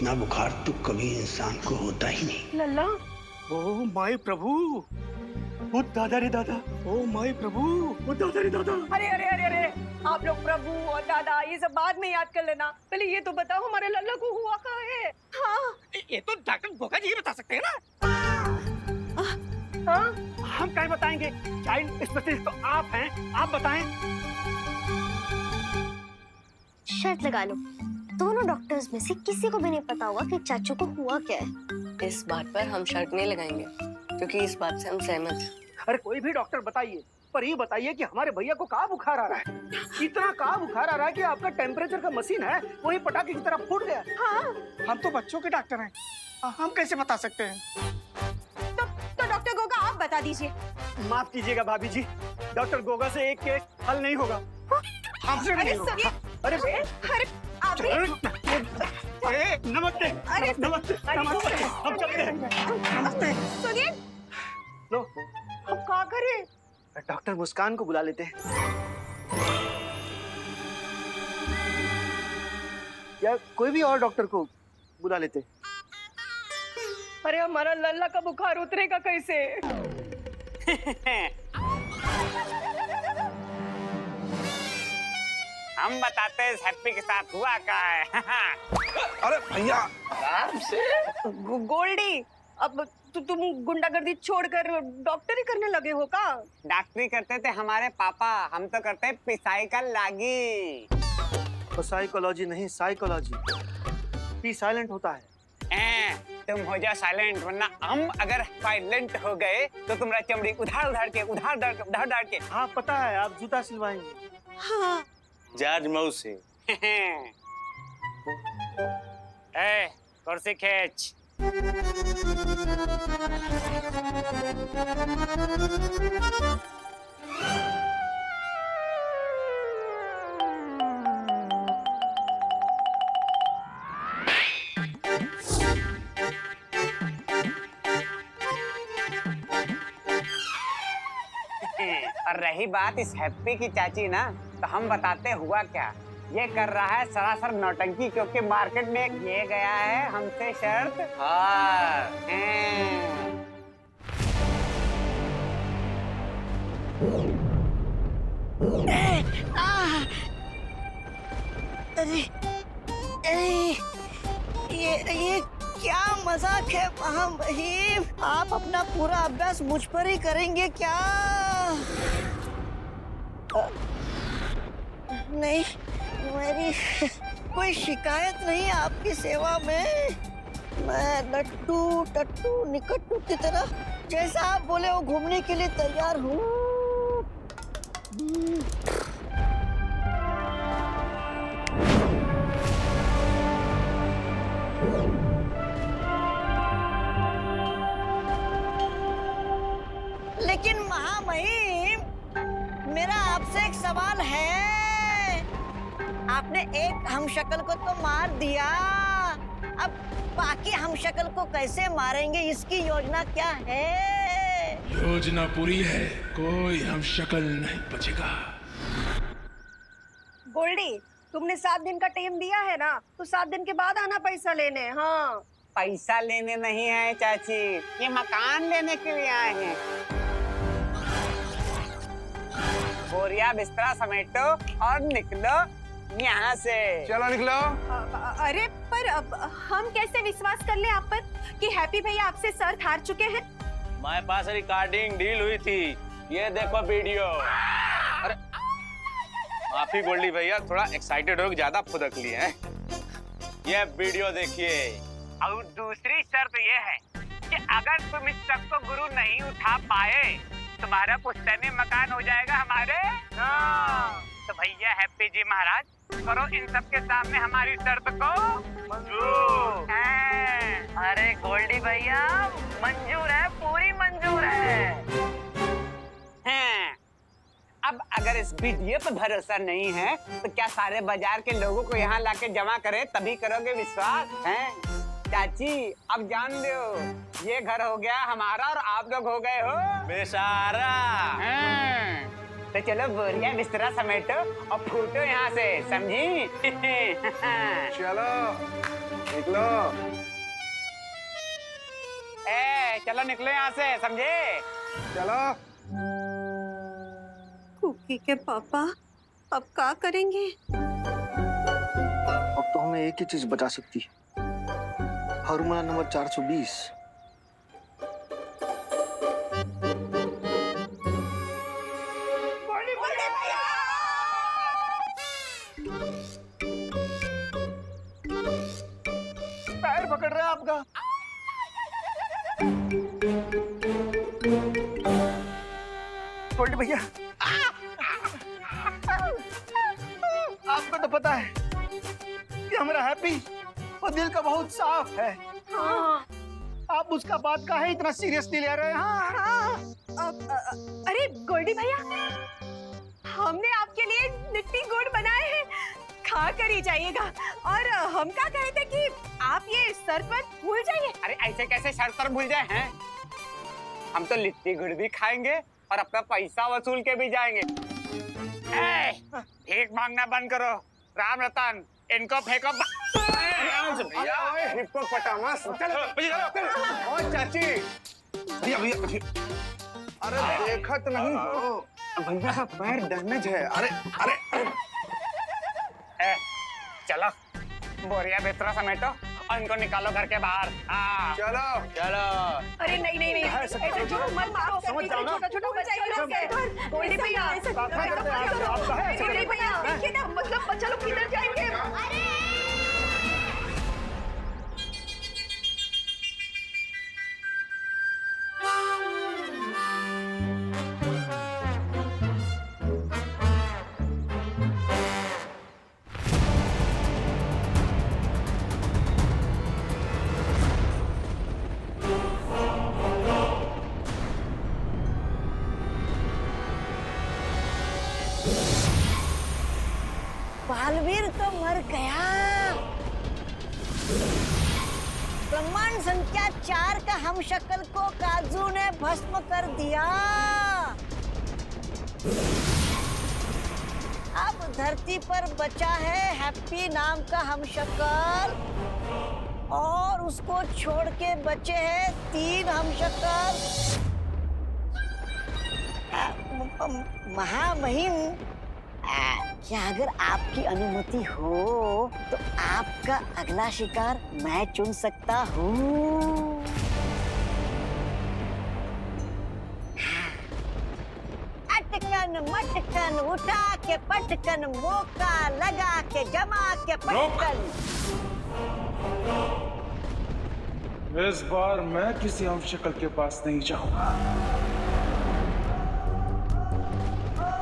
इतना बुखार तो कभी इंसान को होता ही नहीं। लल्ला, ओ माय प्रभु, ओ दादा रे दादा, ओ माय प्रभु, ओ दादा रे दादा। अरे अरे अरे अरे, आप लोग प्रभु और दादा ये सब बाद में याद कर लेना। पहले ये तो बताओ हमारे लल्ला को हुआ क्या है? हाँ ये तो डॉक्टर गोगा जी बता सकते हैं ना। हाँ, हम क्या बताएंगे? चाइल्ड स्पेशलिस्ट तो आप हैं, आप बताएं। शर्त लगा लो, दोनों डॉक्टर्स में से किसी को भी नहीं पता होगा कि चाचू को हुआ क्या है। इस बात पर हम शर्त नहीं लगाएंगे, क्योंकि इस बात से हम सहमत हैं। अरे कोई भी डॉक्टर बताइए, पर ये बताइए कि हमारे भैया को कहाँ बुखार आ रहा है? इतना कहाँ बुखार आ रहा है कि आपका टेम्परेचर का मशीन है वही पटाखे की तरह फूट गया। हाँ। हम तो बच्चों के डॉक्टर हैं, हम कैसे बता सकते हैं? तो डॉक्टर गोगा आप बता दीजिए। माफ कीजिएगा भाभी जी, डॉक्टर गोगा से एक केस हल नहीं होगा। हमसे अरे नहीं होगा। सुनिए, अरे अरे आप भी अरे नमस्ते, अरे नमस्ते, नमस्ते, हम चलते हैं। नमस्ते। सुनिए, लो, अब क्या करें? डॉक्टर मुस्कान को बुला लेते हैं। या कोई भी और डॉक्टर को बुला लेते हैं। अरे हमारा लल्ला का बुखार उतरेगा कैसे? हम बताते हैं हैप्पी के साथ हुआ क्या है। अरे भैया आराम से। गोल्डी, अब तुम गुंडागर्दी छोड़कर डॉक्टरी करने लगे हो का? डॉक्टरी करते थे हमारे पापा, हम तो करते हैं पिसाई का लागी। तो साइकोलॉजी नहीं, साइकोलॉजी। पी साइलेंट होता है। तुम हो जा साइलेंट, वरना हम अगर साइलेंट हो गए तो तुम्हारा चमड़ी उधार उधार के। हाँ पता है, आप जूता सिलवाएंगे। हाँ। जॉर्ज मौसी। ए, कुर्सी खींच। और रही बात इस हैप्पी की चाची ना, तो हम बताते हुआ क्या। ये कर रहा है सरासर नौटंकी, क्योंकि मार्केट में ये गया है हमसे शर्त। हाँ। अरे अरे ये क्या मजाक है महामहिम? आप अपना पूरा अभ्यास मुझ पर ही करेंगे क्या? नहीं, मेरी कोई शिकायत नहीं आपकी सेवा में। मैं लट्टू टट्टू निकट्टू की तरह जैसा आप बोले वो घूमने के लिए तैयार हूँ। लेकिन महामहिम, मेरा आपसे एक सवाल है। आपने एक हमशक्ल को तो मार दिया, अब बाकी हमशक्ल को कैसे मारेंगे, इसकी योजना क्या है? योजना पूरी है, कोई हमशक्ल नहीं बचेगा। गोल्डी, तुमने 7 दिन का टाइम दिया है ना, तो 7 दिन के बाद आना पैसा लेने। हाँ। पैसा लेने नहीं है चाची, ये मकान लेने के लिए आए हैं। बोरिया बिस्तरा समेटो और निकलो यहाँ से। चलो निकलो। अरे पर अब हम कैसे विश्वास कर ले आप पर कि हैप्पी भैया आपसे सर हार चुके हैं? हमारे पास रिकॉर्डिंग डील हुई थी, ये देखो वीडियो। अरे माफी गोल्डी भैया, थोड़ा एक्साइटेड हो, ज्यादा फुदक लिए हैं। ये वीडियो देखिए। और दूसरी शर्त ये है कि अगर तुम इस शख्स को गुरु नहीं उठा पाए, तुम्हारा पुश्तैनी मकान हो जाएगा हमारे। तो भैया हैप्पी जी महाराज, करो इन सब के सामने हमारी शर्त को मंजूर। अरे गोल्डी भैया, मंजूर है, पूरी मंजूर है। अब अगर इस वीडियो पर भरोसा नहीं है तो क्या सारे बाजार के लोगों को यहाँ लाके जमा करे तभी करोगे विश्वास? हैं चाची, अब जान लो, ये घर हो गया हमारा और आप लोग हो गए हो बेसारा। तो चलो बोरिया बिस्तरा समेटो और फूटो यहाँ से, समझी? चलो। निकलो। चलो निकलो यहाँ से, समझे? चलो। कुकी के पापा अब क्या करेंगे? अब तो हमें एक ही चीज बचा सकती है, फार्मूला नंबर 420। पैर पकड़ रहा है आपका। गोल्डी भैया, आपको तो पता है कि हमारा हैप्पी वो दिल का बहुत साफ है। हाँ। आप उसका बात का है इतना सीरियसली ले रहे हैं? हाँ। अरे गोल्डी भैया, हमने आपके लिए लिट्टी गुड़ बनाए हैं, खा कर ही जाइएगा। और हम क्या कहे थे कि आप ये शरबत भूल जाइए। अरे ऐसे कैसे शर्त पर भूल जाए हैं? हम तो लिट्टी गुड़ भी खाएंगे और अपना पैसा वसूल के भी जाएंगे। भीख मांगना बंद करो। राम रतन, इनको फेंको। चाची, भैया भैया अरे देखत नहीं हो भैया का पैर डैमेज है। अरे अरे चलो बोरिया बिस्तरा समेटो और इनको निकालो घर के बाहर। चलो चलो। अरे नहीं नहीं नहीं, ऐसा छोड़ो मत मारो, समझ जाओ ना। छोटा बच्चा गोल्डी भैया, गोल्डी भैया देखिए ना, मतलब बच्चा लोग किधर जाएंगे? बालवीर तो मर गया। प्रमाण संख्या 4 का हमशक्ल को काजू ने भस्म कर दिया। अब धरती पर बचा है हैप्पी नाम का हमशक्ल और उसको छोड़ के बचे हैं 3 हमशक्ल। महामहिम, क्या अगर आपकी अनुमति हो तो आपका अगला शिकार मैं चुन सकता हूँ? अटकन मटकन उठा के पटकन, मौका लगा के जमा के पटकन। इस बार मैं किसी हमशक्ल के पास नहीं जाऊंगा,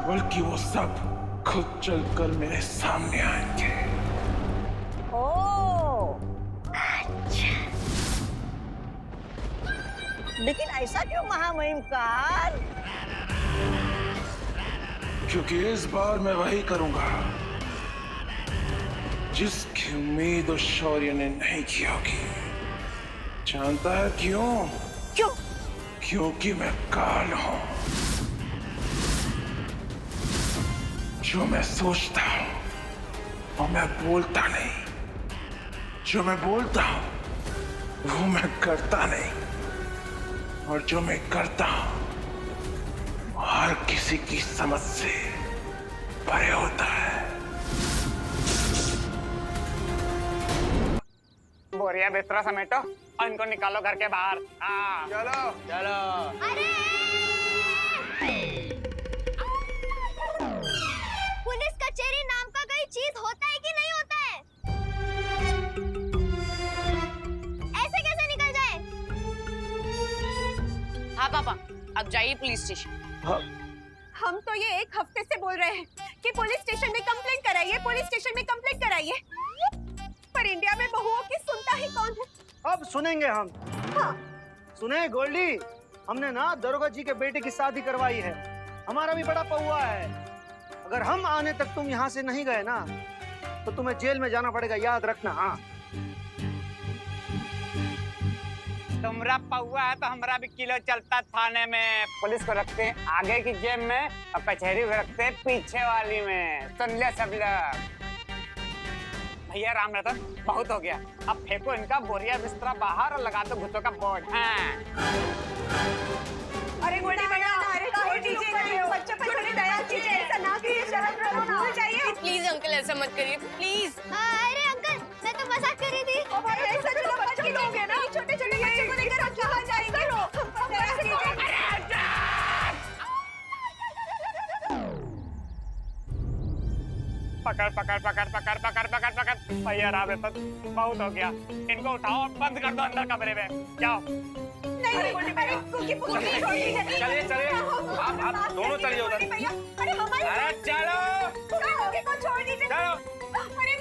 बल्कि वो सब खुद चलकर मेरे सामने आएंगे। ओह, अच्छा। लेकिन ऐसा क्यों महामहिमकार? क्योंकि इस बार मैं वही करूंगा जिसकी उम्मीद और शौर्य ने नहीं की होगी। जानता है क्यों? क्यों? क्योंकि मैं काल हूं। जो मैं सोचता हूं वो मैं बोलता नहीं, जो मैं बोलता हूं वो मैं करता नहीं, और जो मैं करता हूं वो हर किसी की समझ से परे होता है। बोरिया बिस्तरा समेटो और इनको निकालो घर के बाहर। चलो चलो। पुलिस कचहरी नाम का कोई चीज होता है कि नहीं होता है? ऐसे कैसे निकल जाए? हाँ पापा, अब जाइए पुलिस स्टेशन। हम तो ये 1 हफ्ते से बोल रहे हैं कि पुलिस स्टेशन में कंप्लेंट कराइए, पुलिस स्टेशन में कंप्लेंट कराइए, पर इंडिया में बहुओं की सुनता ही कौन है? अब सुनेंगे हम। हाँ। सुने गोल्डी, हमने ना दरोगा जी के बेटे की शादी करवाई है। हमारा भी बड़ा पौआ है। अगर हम आने तक तुम यहाँ से नहीं गए ना तो तुम्हें जेल में जाना पड़ेगा, याद रखना। हाँ, तुमरा पौआ है तो हमारा भी किलो चलता थाने में। पुलिस को रखते हैं आगे की जेब में और कचहरी को रखते हैं पीछे वाली में। सुन ले सब लोग। भैया राम रतन बहुत हो गया, अब फेंको इनका बोरिया बिस्तरा बाहर और लगा दो घुसों का बोर्ड। हाँ। अरे गोल्डी भैया, अरे छोड़ दीजिए, बच्चों पर थोड़ी दया कीजिए, ऐसा ना कीजिए, शरद रहो, भूल जाइए। प्लीज अंकल ऐसा मत करिए प्लीज। अरे अंकल, मैं तो मजाक कर रही थी। ओ भाई ऐसा तो बच्चे लोगे ना, छोटे-छोटे बच्चों को लेकर हम कहां जाएंगे? पकड़ पकड़ पकड़ पकड़ पकड़ पकड़ पकड़ भैया राम रतन बहुत हो गया, इनको उठाओ और बंद कर दो अंदर कमरे में, जाओ। नहीं, अरे कुकी पुकी छोड़ दीजिए। चलिए चलिए, आप दोनों चलिए उधर। अरे हमारे अरे चलो कुकी को छोड़ दीजिए। चलो। अरे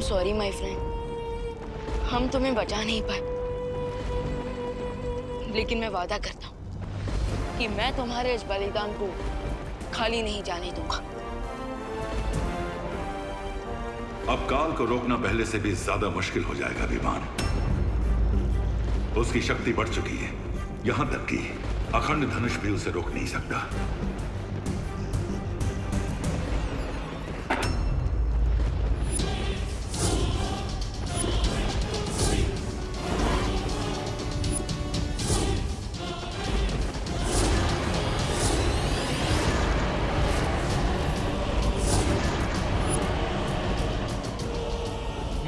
सॉरी माय फ्रेंड, हम तुम्हें बचा नहीं पाए, लेकिन मैं वादा करता हूँ कि मैं तुम्हारे इस बलिदान को खाली नहीं जाने दूंगा। अब काल को रोकना पहले से भी ज्यादा मुश्किल हो जाएगा विमान। उसकी शक्ति बढ़ चुकी है, यहां तक कि अखंड धनुष भी उसे रोक नहीं सकता।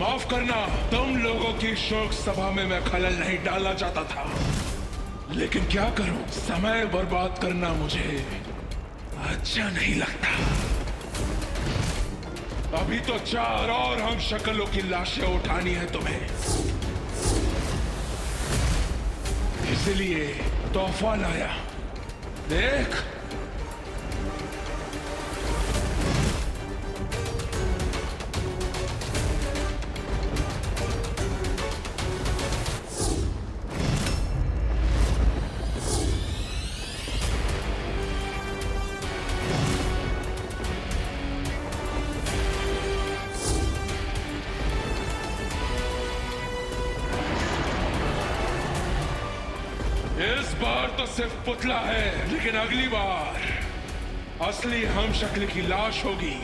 माफ करना, तुम लोगों की शोक सभा में मैं खलल नहीं डालना चाहता था, लेकिन क्या करूं, समय बर्बाद करना मुझे अच्छा नहीं लगता। अभी तो 4 और हम शक्लों की लाशें उठानी है तुम्हें, इसलिए तोहफा लाया, देख। इस बार तो सिर्फ पुतला है, लेकिन अगली बार असली हम शक्ल की लाश होगी।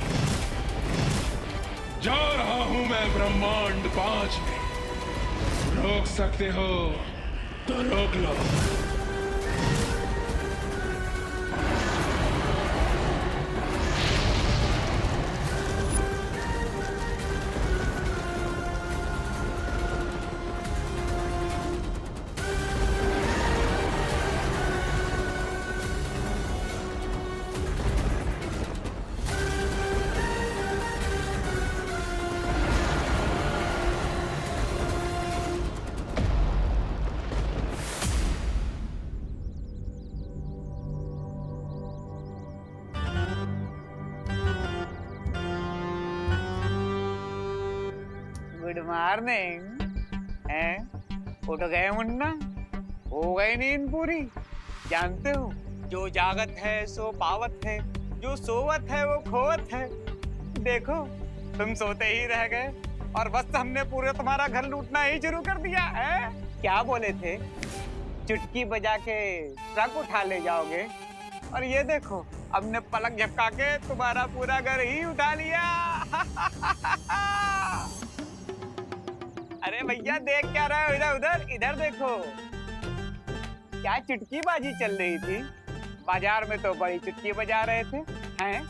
जा रहा हूं मैं ब्रह्मांड 5 में, रोक सकते हो तो रोक लो। Good morning. हैं? उठ गए मुन्ना? हो गई नींद पूरी? जानते हो, जो जागत है सो पावत है, जो सोवत है वो खोवत है। देखो, तुम सोते ही रह गए और बस हमने पूरे तुम्हारा घर लूटना ही शुरू कर दिया है। क्या बोले थे? चुटकी बजा के ट्रक उठा ले जाओगे, और ये देखो हमने पलक झपका के तुम्हारा पूरा घर ही उठा लिया। अरे भैया देख क्या रहे हो? इधर उधर इधर देखो, क्या चुटकी बाजी चल रही थी। बाजार में तो बड़ी चुटकी बजा रहे थे। हैं?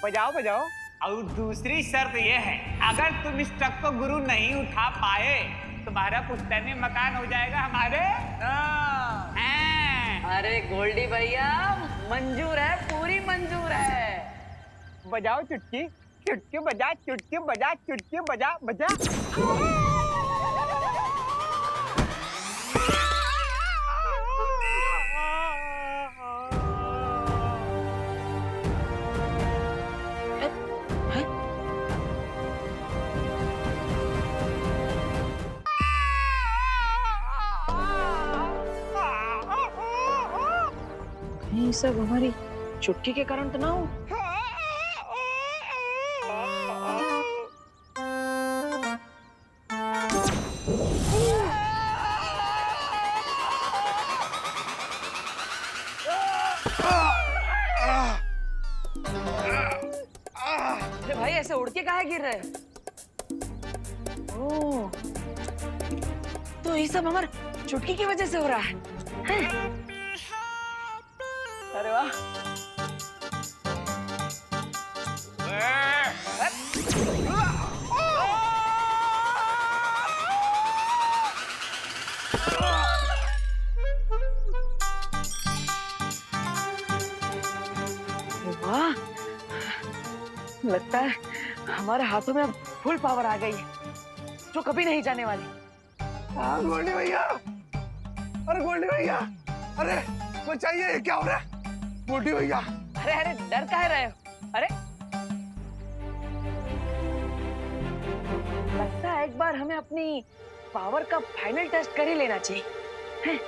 बजाओ बजाओ। और दूसरी शर्त ये है, अगर तुम इस ट्रक को गुरु नहीं उठा पाए, तुम्हारा पुश्तैनी मकान हो जाएगा हमारे। अरे गोल्डी भैया, मंजूर है, पूरी मंजूर है। बजाओ चुटकी, चुटकी बजा, चुटकी बजा, चुटकी बजा, बजा। ये सब हमारी चुटकी के कारण तो ना हो। अरे भाई ऐसे उड़ के काहे गिर रहे? ओह, तो ये सब हमारे चुटकी की वजह से हो रहा है। अरे वाह। वाह, लगता है हमारे हाथों में अब फुल पावर आ गई है, जो कभी नहीं जाने वाली। हाँ गोल्डी भैया, अरे गोल्डी भैया, अरे बचाइए, ये क्या हो रहा है? गोल्डी भैया, अरे अरे डर काहे रहे हो? अरे लगता है एक बार हमें अपनी पावर का फाइनल टेस्ट कर ही लेना चाहिए। हैं?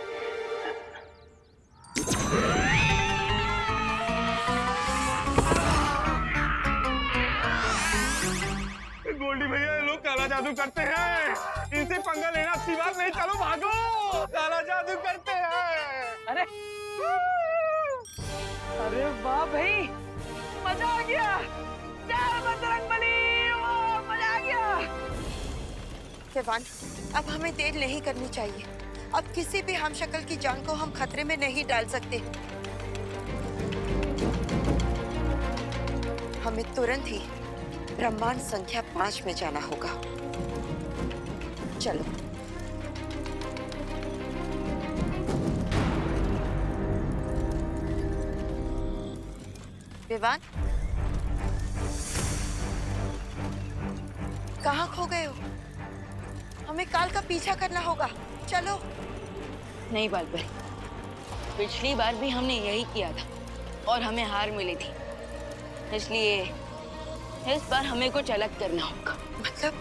गोल्डी भैया, ये लोग काला जादू करते हैं, इनसे पंगा लेना अच्छी बात नहीं। चलो भागो, काला जादू करते हैं। अरे अरे वाह भाई, मजा आ गया। जय बजरंगबली, वाह मजा आ गया। विवान, अब हमें देर नहीं करनी चाहिए। अब किसी भी हमशक्ल की जान को हम खतरे में नहीं डाल सकते। हमें तुरंत ही ब्रह्मांड संख्या 5 में जाना होगा। चलो। विवान, कहाँ खो गए हो? हमें काल का पीछा करना होगा। चलो। नहीं बालपरी, पिछली बार भी हमने यही किया था और हमें हार मिली थी, इसलिए इस बार हमें कुछ अलग करना होगा। मतलब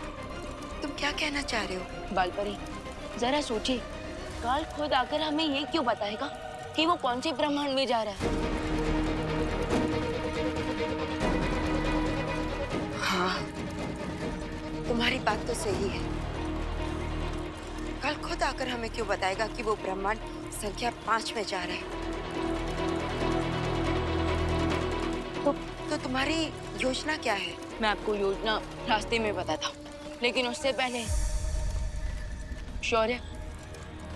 तुम क्या कहना चाह रहे हो? बालपरी, जरा सोचिए, काल खुद आकर हमें ये क्यों बताएगा कि वो कौन से ब्रह्मांड में जा रहा है? हाँ, तुम्हारी बात तो सही है। कल खुद आकर हमें क्यों बताएगा कि वो ब्रह्मांड संख्या 5 में जा रहा है? तो तुम्हारी योजना क्या है? मैं आपको योजना रास्ते में बताता हूँ, लेकिन उससे पहले शौर्य,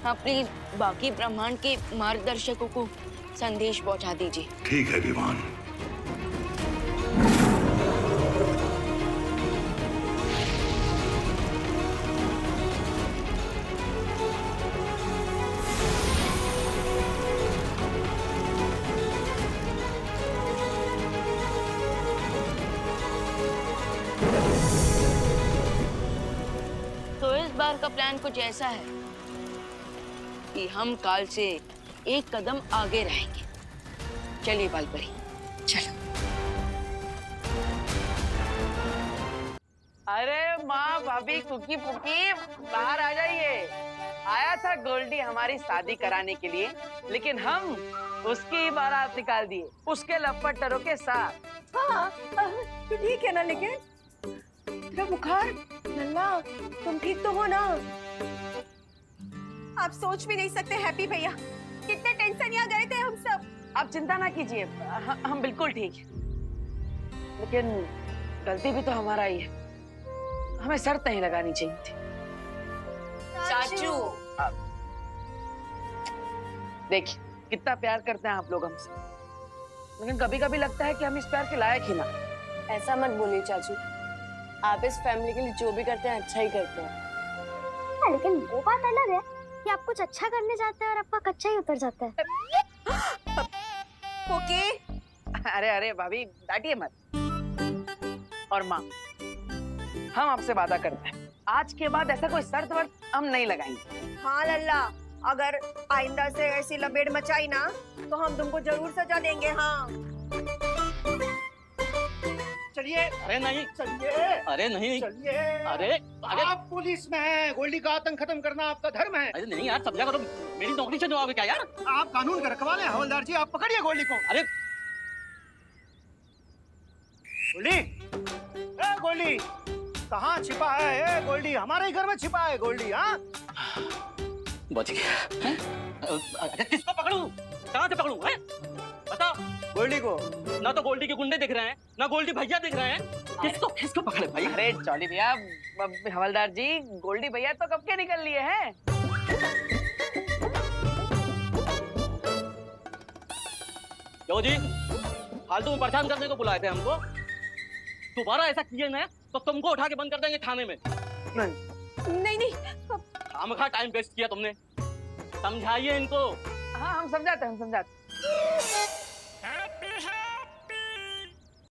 आप प्लीज बाकी ब्रह्मांड के मार्गदर्शकों को संदेश पहुंचा दीजिए। ठीक है विमान। तो इस बार का प्लान कुछ ऐसा है कि हम काल से एक कदम आगे रहेंगे। चलिए बालपरी, चलो। अरे माँ, भाभी, कुकी पुकी, बाहर आ जाइए। आया था गोल्डी हमारी शादी कराने के लिए, लेकिन हम उसकी ही बारात निकाल दिए, उसके लपटरों के साथ। हाँ, तो ठीक है ना, लेकिन तेरा बुखार, नल्ला, तुम ठीक तो हो ना? आप सोच भी नहीं सकते हैप्पी भैया, कितने टेंशन यहाँ गए थे हम सब। आप चिंता ना कीजिए, हम बिल्कुल ठीक हैं। लेकिन गलती भी तो हमारा ही है, हमें शर्त नहीं लगानी चाहिए थी। चाचू, देखिए कितना प्यार करते हैं आप लोग हमसे, लेकिन कभी कभी लगता है कि हम इस प्यार के लायक ही ना। ऐसा मत बोलिए चाचू, आप इस फैमिली के लिए जो भी करते हैं अच्छा ही करते हैं। हाँ, लेकिन वो बात अलग है कि आप कुछ अच्छा करने जाते हैं और आपका कच्चा ही उतर जाता है। ओके। अरे अरे भाभी, डांटिए मत। और माँ, हम आपसे वादा करते हैं, आज के बाद ऐसा कोई शर्त वर्त हम नहीं लगाएंगे। हाँ लल्ला, अगर आइंदा से ऐसी लपेट मचाई ना तो हम तुमको जरूर सजा देंगे। हाँ चलिए। अरे नहीं, चलिए। अरे नहीं, चलिए। अरे अरे आप पुलिस में हैं, गोल्डी का आतंक खत्म करना आपका धर्म है। अरे नहीं यार, समझा करो, मेरी नौकरी से जवाब है क्या यार? आप कानून का रखवाले हैं हवलदार जी, आप पकड़िए गोल्डी को। अरे गोल्डी, ए गोल्डी, कहाँ छिपा है? ए गोल्डी, हमारे ही घर में छिपा है गोल्डी। हाँ, बच गया। हैं? अरे किसको पकड़ूं? कहाँ से पकड़ूं? हैं? बताओ। गोल्डी को। ना तो गोल्डी के गुंडे दिख रहे हैं, ना गोल्डी भैया दिख रहे हैं। किसको पकड़े भाई? अरे जॉली भैया, हवलदार जी, गोल्डी भैया तो कब के निकल लिए हैं। क्यों जी, फालतू में परेशान करने को बुलाए थे हमको? दोबारा ऐसा किए ना तो तुमको उठा के बंद कर देंगे थाने में। नहीं खामखा टाइम वेस्ट किया तुमने, समझाइए इनको। हाँ हम समझाते हैं, हम समझाते हैं।